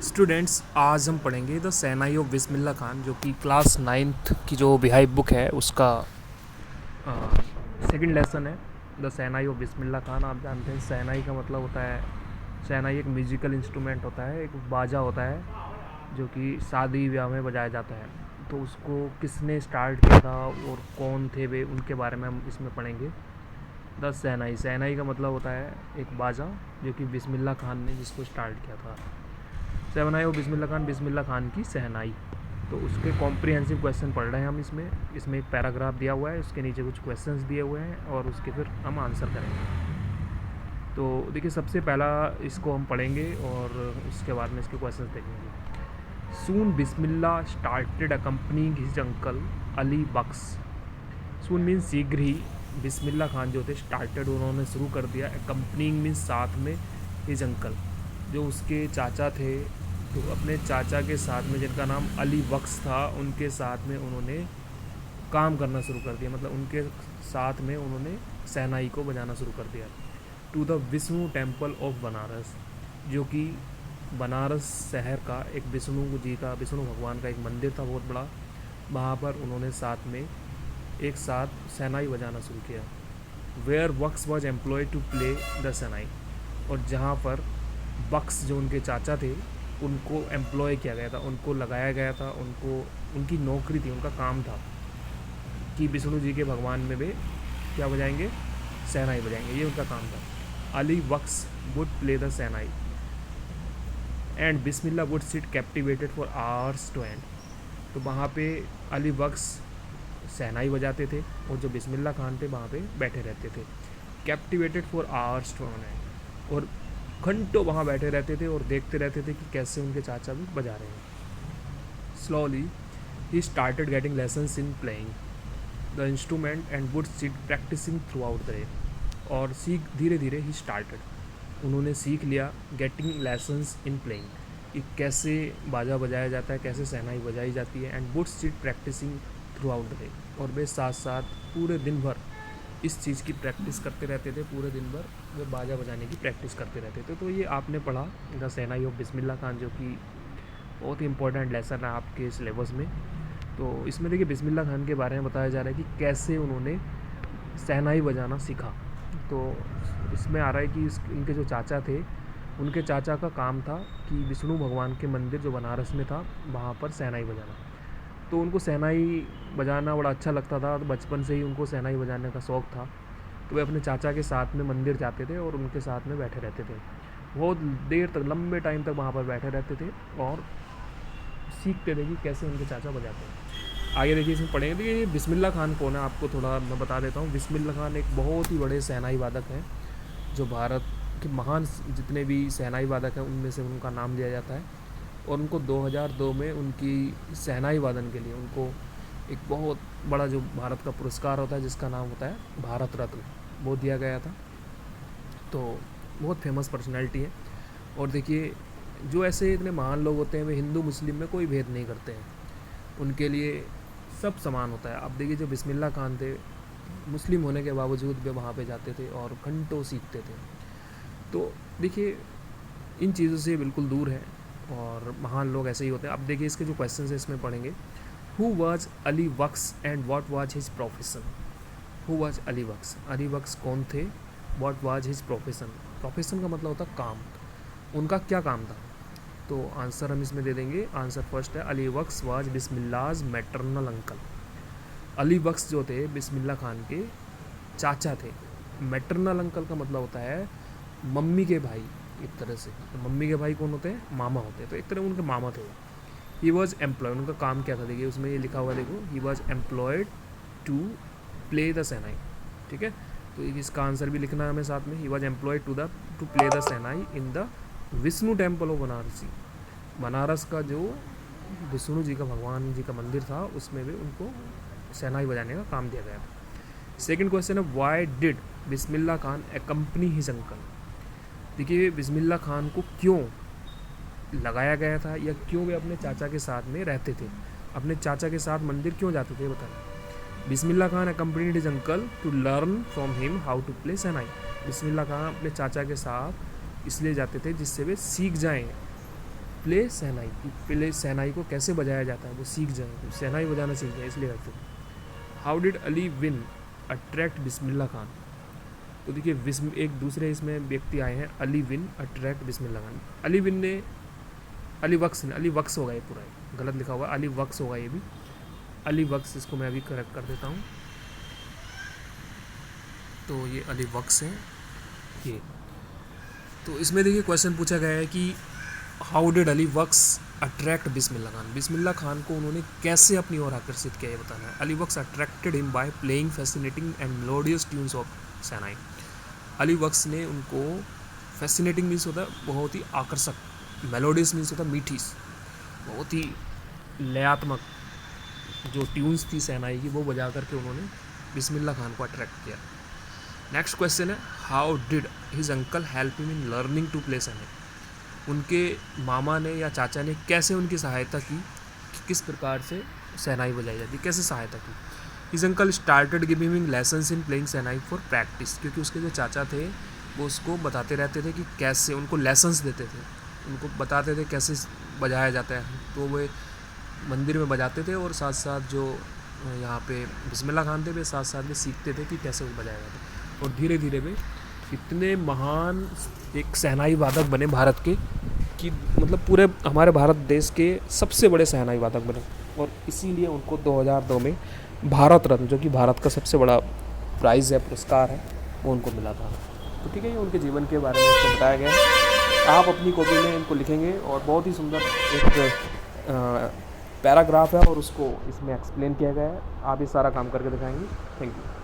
Students, आज हम पढ़ेंगे द सैनाई ऑफ बिस्मिल्लाह खान, जो कि क्लास 9th की जो बिहाइव बुक है उसका सेकंड लेसन है। The सैनाई of Bismillah Khan. आप जानते हैं सैनाई का मतलब होता है, सैनाई एक म्यूजिकल इंस्ट्रूमेंट होता है, एक बाजा होता है जो कि शादी ब्याह में बजाया जाता है। तो उसको किसने स्टार्ट किया था और कौन थे वे, उनके बारे में हम इसमें पढ़ेंगे। द सैनाई, सैनाई का मतलब होता है एक बाजा जो कि बिस्मिल्लाह खान ने जिसको स्टार्ट किया था। सेवनाई और बिस्मिल्लाह खान की सहनाई। तो उसके कॉम्प्रिहेंसिव क्वेश्चन पढ़ रहे हैं हम इसमें एक पैराग्राफ दिया हुआ है, उसके नीचे कुछ क्वेश्चंस दिए हुए हैं और उसके फिर हम आंसर करेंगे। तो देखिए, सबसे पहला इसको हम पढ़ेंगे और उसके बाद में इसके क्वेश्चंस देखेंगे। Soon Bismillah started accompanying his uncle Ali Bakhsh. Soon means शीघ्र ही, बिस्मिल्लाह खान जो थे स्टार्टेड, उन्होंने शुरू कर दिया। अकम्पनिंग मीन्स साथ में, हिज अंकल जो उसके चाचा थे, तो अपने चाचा के साथ में जिनका नाम अली बख्श था, उनके साथ में उन्होंने काम करना शुरू कर दिया। मतलब उनके साथ में उन्होंने सहनाई को बजाना शुरू कर दिया। To the Vishnu temple of Banaras, जो कि बनारस शहर का एक विष्णु जी का, विष्णु भगवान का एक मंदिर था बहुत बड़ा, वहाँ पर उन्होंने साथ में एक साथ सहनाई बजाना शुरू किया। Where Bux was employed to play the shehnai, और जहाँ पर बक्स जो उनके चाचा थे उनको एम्प्लॉय किया गया था, उनको लगाया गया था, उनको उनकी नौकरी थी, उनका काम था कि विष्णु जी के भगवान में वे क्या बजाएंगे, सहनाई बजाएंगे, ये उनका काम था। Ali Bux would play the shehnai and Bismillah would sit captivated for hours to end. तो वहाँ पे अली बक्स सहनाई बजाते थे और जो बिस्मिल्लाह खान थे वहाँ पे बैठे रहते थे। Captivated for hours to end, और घंटों वहाँ बैठे रहते थे और देखते रहते थे कि कैसे उनके चाचा भी बजा रहे हैं। Slowly he started getting lessons in playing the instrument and would sit practicing throughout the day. और धीरे धीरे ही स्टार्टेड, उन्होंने सीख लिया गेटिंग लेसन्स इन प्लेइंग, कि कैसे बाजा बजाया जाता है, कैसे सहनाई बजाई जाती है। And would sit practicing throughout the day, और वे साथ साथ पूरे दिन भर इस चीज़ की प्रैक्टिस करते रहते थे। पूरे दिन भर वो बाजा बजाने की प्रैक्टिस करते रहते थे। तो ये आपने पढ़ा द सैनाई ऑफ बिस्मिल्लाह खान, जो कि बहुत ही इंपॉर्टेंट लेसन है आपके सिलेबस में। तो इसमें देखिए बिस्मिल्लाह खान के बारे में बताया जा रहा है कि कैसे उन्होंने सहनाई बजाना सीखा। तो इसमें आ रहा है कि इनके जो चाचा थे, उनके चाचा का काम था कि विष्णु भगवान के मंदिर जो बनारस में था वहाँ पर सहनाई बजाना। तो उनको सहनाई बजाना बड़ा अच्छा लगता था, तो बचपन से ही उनको सहनाई बजाने का शौक़ था। तो वे अपने चाचा के साथ में मंदिर जाते थे और उनके साथ में बैठे रहते थे। बहुत देर तक, लंबे टाइम तक वहाँ पर बैठे रहते थे और सीखते थे कि कैसे उनके चाचा बजाते हैं। आगे देखिए इसमें पढ़ेंगे। देखिए ये बिस्मिल्लाह खान कौन है, आपको थोड़ा मैं बता देता हूँ। बिस्मिल्लाह खान एक बहुत ही बड़े सहनाई वादक हैं, जो भारत के महान जितने भी सहनाई वादक हैं उनमें से उनका नाम लिया जाता है। और उनको 2002 में उनकी सहनाई वादन के लिए उनको एक बहुत बड़ा जो भारत का पुरस्कार होता है, जिसका नाम होता है भारत रत्न, वो दिया गया था। तो बहुत फेमस पर्सनैलिटी है। और देखिए, जो ऐसे इतने महान लोग होते हैं वे हिंदू मुस्लिम में कोई भेद नहीं करते हैं, उनके लिए सब समान होता है। अब देखिए, जो बिस्मिल्लाह खान थे, मुस्लिम होने के बावजूद वे वहाँ पे जाते थे और घंटों सीखते थे। तो देखिए, इन चीज़ों से बिल्कुल दूर है और महान लोग ऐसे ही होते हैं। अब देखिए इसके जो क्वेश्चन है इसमें पढ़ेंगे। Who was Ali Bakhsh and what was his profession. Who was Ali Bakhsh, Ali Bakhsh कौन थे, what was his profession, profession का मतलब होता है काम, उनका क्या काम था। तो आंसर हम इसमें दे देंगे। आंसर फर्स्ट है, अली बख्श वाज बिस्मिल्लाज मैटरनल अंकल। अली बख्श जो थे बिस्मिल्लाह खान के चाचा थे। मैटरनल अंकल का मतलब होता है मम्मी के भाई, एक तरह से। तो मम्मी के भाई कौन होते हैं, मामा होते हैं, तो एक तरह उनके मामा थे। ही वॉज एम्प्लॉयड, उनका काम क्या था, देखिए उसमें ये लिखा हुआ है, देखो, he was employed to play the shehnai. ठीक है, तो इसका आंसर भी लिखना है हमें साथ में। He was employed to play the shehnai in the Vishnu temple of Banarasi. Banaras का जो विष्णु जी का, भगवान जी का मंदिर था, उसमें भी उनको सहनाई बजाने का काम दिया गया था। सेकंड क्वेश्चन है, why did Bismillah Khan accompany his uncle. देखिए, बिस्मिल्लाह खान को क्यों लगाया गया था या क्यों वे अपने चाचा के साथ में रहते थे, अपने चाचा के साथ मंदिर क्यों जाते थे, बताना। Bismillah Khan accompanied his uncle to learn from him how to play shehnai. Bismillah Khan अपने चाचा के साथ इसलिए जाते थे जिससे वे सीख जाएं प्ले शहनाई, कि प्ले शहनाई को कैसे बजाया जाता है वो सीख जाए, तो शहनाई बजाना सीख जाए इसलिए करते थे। हाउ डिड अली विन अट्रैक्ट बिस्मिल्लाह खान। तो देखिए एक दूसरे इसमें व्यक्ति आए हैं, अली विन अट्रैक्ट बिस्मिल्लाह खान। अली विन ने, अली वक्स होगा ये पूरा, गलत लिखा हुआ, अली वक्स होगा ये भी, अली वक्स, इसको मैं अभी करेक्ट कर देता हूँ। तो ये अली वक्स है ये। तो इसमें देखिए क्वेश्चन पूछा गया है कि how did Ali Bux attract Bismillah Khan, Bismillah Khan को उन्होंने कैसे अपनी ओर आकर्षित किया ये बताना है। Ali works attracted him by playing fascinating and melodious tunes of shehnai. Ali works ने उनको, फैसिनेटिंग मीन्स होता है बहुत ही आकर्षक, मेलोडियस मीन्स होता है मीठी, बहुत ही लयात्मक जो ट्यून्स थी शहनाई की वो बजा करके उन्होंने बिस्मिल्लाह खान को अट्रैक्ट किया। नेक्स्ट क्वेश्चन है how did his uncle help him in learning to play shehnai. उनके मामा ने या चाचा ने कैसे उनकी सहायता की कि किस प्रकार से शहनाई बजाई जाती, कैसे सहायता की। His uncle started giving him lessons in playing shehnai for practice, क्योंकि उसके जो चाचा थे वो उसको बताते रहते थे कि कैसे, उनको लेसन्स देते थे, उनको बताते थे कैसे बजाया जाता है। तो वे मंदिर में बजाते थे और साथ साथ जो यहाँ पे बिस्मिल्लाह खान थे वे साथ साथ में सीखते थे कि कैसे वो बजाया जाता है। और धीरे धीरे वे इतने महान एक शहनाई वादक बने भारत के, कि मतलब पूरे हमारे भारत देश के सबसे बड़े शहनाई वादक बने। और इसीलिए उनको 2002 में भारत रत्न, जो कि भारत का सबसे बड़ा प्राइज़ है, पुरस्कार है, वो उनको मिला था। तो ठीक है, ये उनके जीवन के बारे में इसको बताया गया है। आप अपनी कॉपी में इनको लिखेंगे और बहुत ही सुंदर एक पैराग्राफ है और उसको इसमें एक्सप्लेन किया गया है। आप ये सारा काम करके दिखाएंगे। Thank you.